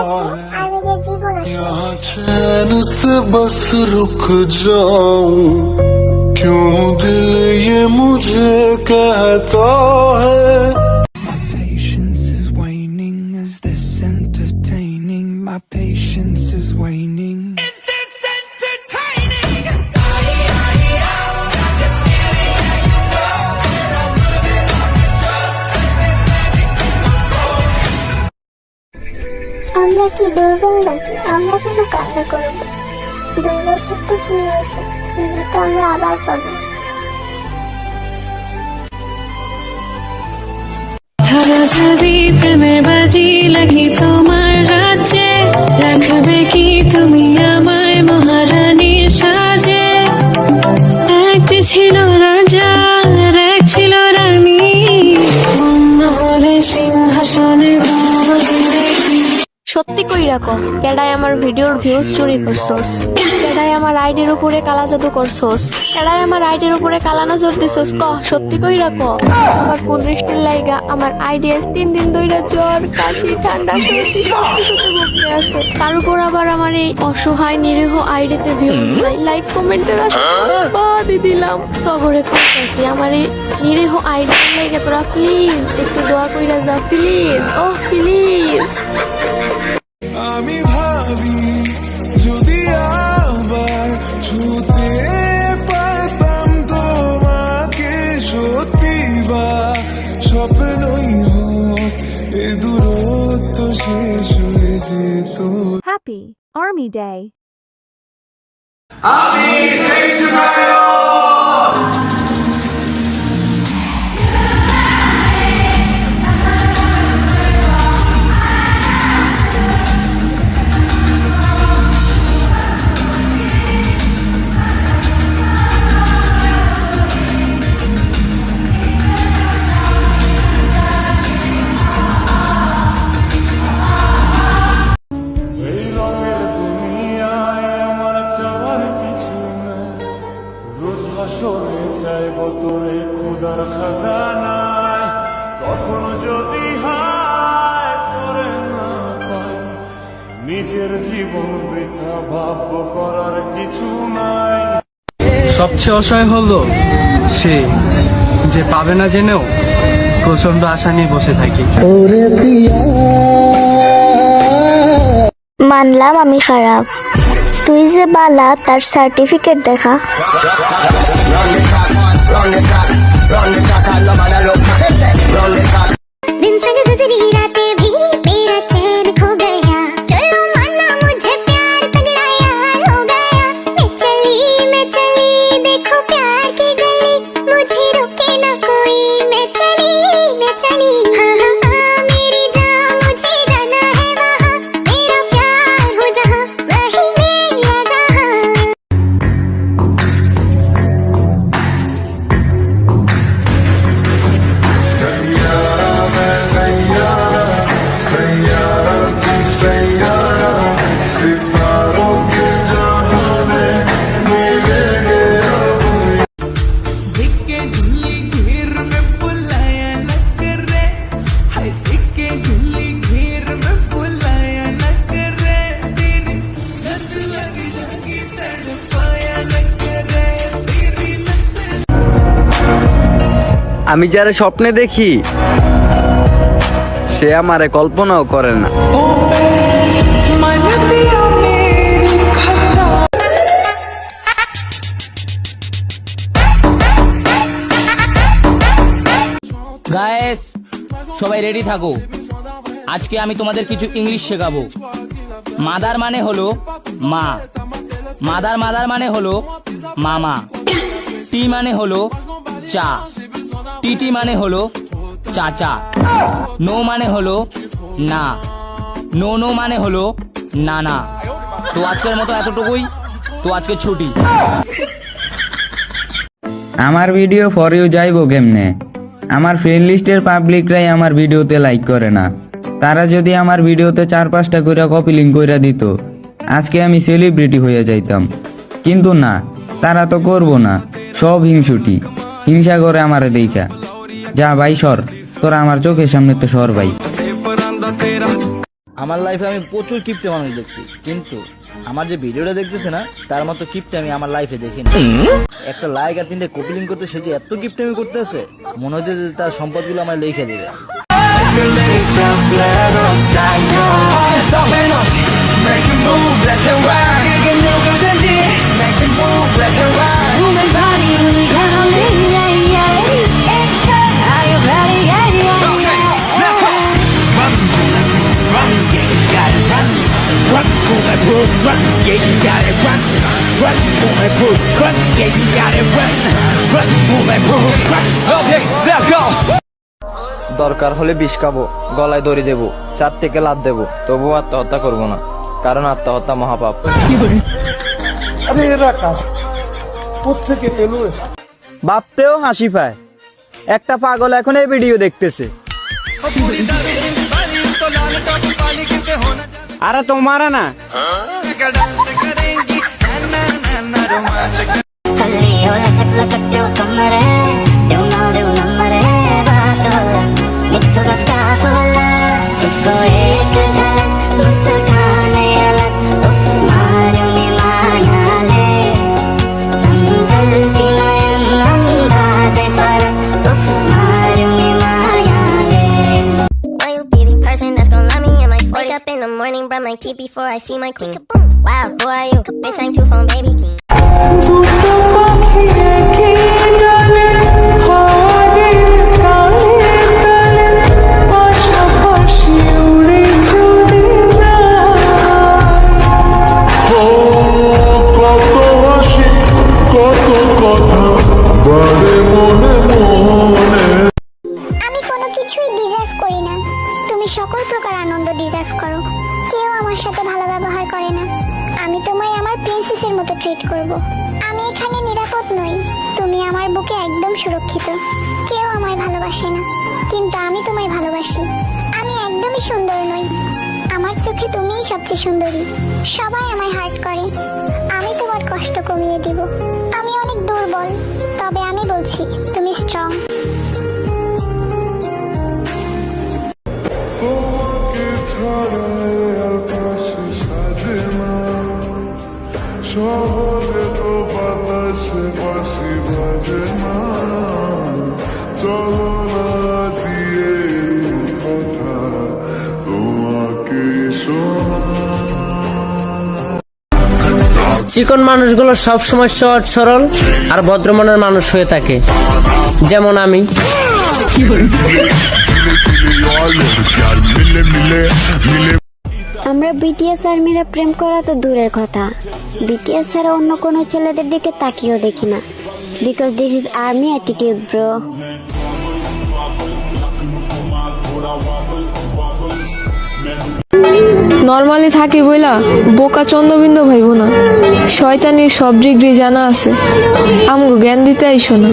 আমি যে জীবন यहाँ चैन से बस रुक जाऊं क्यों दिल ये मुझे कहता है Patience is waning. Is this entertaining? My patience is waning. Is this entertaining? আমরা কি দুর্বল নাকি? আমরা কেন কান্না করবো? 2 বছর তো কি হয়েছে, ফিরে তো আমরা আবার পাবো। ধরা যদি প্রেমের বাজি লাগি তোমার রাজ্যে, রাখবে কি তুমি আমায় মহারানীর সাজে? এক যে ছিল রাজা আর এক ছিল রানী, অন্য হলে সিংহাসনে সত্যি কইরা ক, কেডাই আমার ভিডিওর ভিউজ চুরি করছস? কেডাই আমার আইডির উপরে কালা জাদু করছস? কেডাই আমার আইডির উপরে কালা নজর দিছস? ক, সত্যি কইরা ক। আমার কুদৃষ্টির লাইগা আমার আইডি 3 দিন ধইরা জ্বর, কাশি, ঠান্ডা, সর্দি সবকিছুতে ভুগতে আছে। তার উপর আবার আমার এই অসহায় নিরীহ আইডিতে ভিউজ নাই, লাইক কমেন্টের আশা বাদই দিলাম। তগরে কইতাছি আমার এই নিরীহ আইডির লাইগা তোরা প্লিজ একটু দোয়া কইরা যা, প্লিজ, ওহ প্লিজ। আমি ভাবি যদি আবার ছুতে পারতাম তোমাকে, সত্যি বা স্বপ্নই হোক এ দূরত্ব শেষ হয়ে যেত। Happy Army Day. এই রঙের দুনিয়ায় আমার চাওয়ার কিছু নেই, রোজ হাসরে চাইব তোরে খুদার খাজানায়, কখনো যদি হায় তোরে না পাই, নিজের জীবন বৃথা ভাব্য করার কিছু নাই। সবচেয়ে অসহায় হলো সে যে পাবে না জেনেও প্রচন্ড আশা নিয়ে বসে থাকি। মানলাম আমি খারাপ, তুই যে বালা তার সার্টিফিকেট দেখা। दिन संग गुजरी रातें भी मेरा चैन खो गया, चलो माना मुझे प्यार तगड़ा यार हो गया। मैं चली देखो प्यार की गली, मुझे रोके ना कोई, मैं चली हाँ हाँ हाँ मेरी जान, मुझे जाना है वहाँ, मेरा प्यार हो जहाँ वही मेरा जहाँ। देख के झुल्ली घेर में बुलाया न करे, हाय देख के झुल्ली घेर में बुलाया न करे, तेरी लत लग जाएगी तड़पाया न करे, तेरी लत। আমি যারা স্বপ্নে দেখি সে আমারে কল্পনাও করে না। मन दिया मेरी खता। গায়েস সবাই রেডি থাকো, আজকে আমি তোমাদের কিছু ইংলিশ শেখাবো। মাদার মানে হলো মা, মাদার মাদার মানে হলো মামা, টি মানে হলো চা, টিটি মানে হলো চাচা, নো মানে হলো না, নো নো মানে হলো নানা। তো আজকের মতো এতটুকুই, তো আজকে ছুটি। আমার ভিডিও ফর ইউ যাইবো কেমনে? আমার ফ্রেন্ড লিস্টের পাবলিকরাই আমার ভিডিওতে লাইক করে না। তারা যদি আমার ভিডিওতে 4-5টা করে কপি লিঙ্ক কইরা দিত, আজকে আমি সেলিব্রিটি হয়ে যাইতাম। কিন্তু না, তারা তো করবো না, সব হিংসুটি, হিংসা করে আমারে দেখা। যা ভাই সর, তোরা আমার চোখের সামনে তো সর ভাই। আমার লাইফে আমি প্রচুর কিপটে মানুষ দেখছি, কিন্তু আমার যে ভিডিওটা দেখতেছে না তার মতো কিপটে আমি আমার লাইফে দেখিনি। একটা লাইক আর 3টে কপিলিং করতে সে যে এত কিপটে আমি করতেছে, মনে হচ্ছে যে তার সম্পদগুলো আমার লিখে দিবে। দরকার হলে বিষ খাবো, গলায় দড়ি দেবো, 4 থেকে লাত দেবো, তবুও আত্মহত্যা করবো না, কারণ আত্মহত্যা মহাপাপ। আরে এরা কার কোত্থেকে এলো? ভাবতেও হাসি পায়, একটা পাগল এখন এই ভিডিও দেখতেছে। আরে তোমার না Morning, brush my teeth before I see my queen. Wow, who are you? Bitch, I'm too phone baby king. আমি কোনো কিছুই ডিজার্ভ করি না, তুমি সকল প্রকার আনন্দ ডিজার্ভ করো। কেউ আমার সাথে ভালো ব্যবহার করে না, আমি তোমায় আমার প্রিন্সেসের মতো ট্রিট করব। আমি এখানে নিরাপদ নই, তুমি আমার বুকে একদম সুরক্ষিত। কেউ আমায় ভালোবাসে না, কিন্তু আমি তোমায় ভালোবাসি। আমি একদমই সুন্দর নই, আমার চোখে তুমিই সবচেয়ে সুন্দরী। সবাই আমায় হার্ট করে, আমি তোমার কষ্ট কমিয়ে দিব। আমি অনেক দুর্বল, তবে আমি বলছি তুমি স্ট্রং। শহরে তো বাতাসে বাঁশি বাজে না, চলো না দিয়ে কথা তোমাকে শোনা। চিকন মানুষগুলো সব সময় সহজ সরল আর ভদ্র মনের মানুষ হয়ে থাকে, যেমন আমি। আমরা বিটিএস আর্মিরা প্রেম করা তো দূরের কথা, বিটিএস ছাড়া অন্য কোনো ছেলেদের দিকে তাকিয়েও দেখি না, because this is army attitude bro. Normally থাকি বইলা বোকা চন্দ্রবিন্দু ভাইব না, শয়তানির সব ডিগ্রি জানা আছে, আমগো জ্ঞান দিতে আইসো না।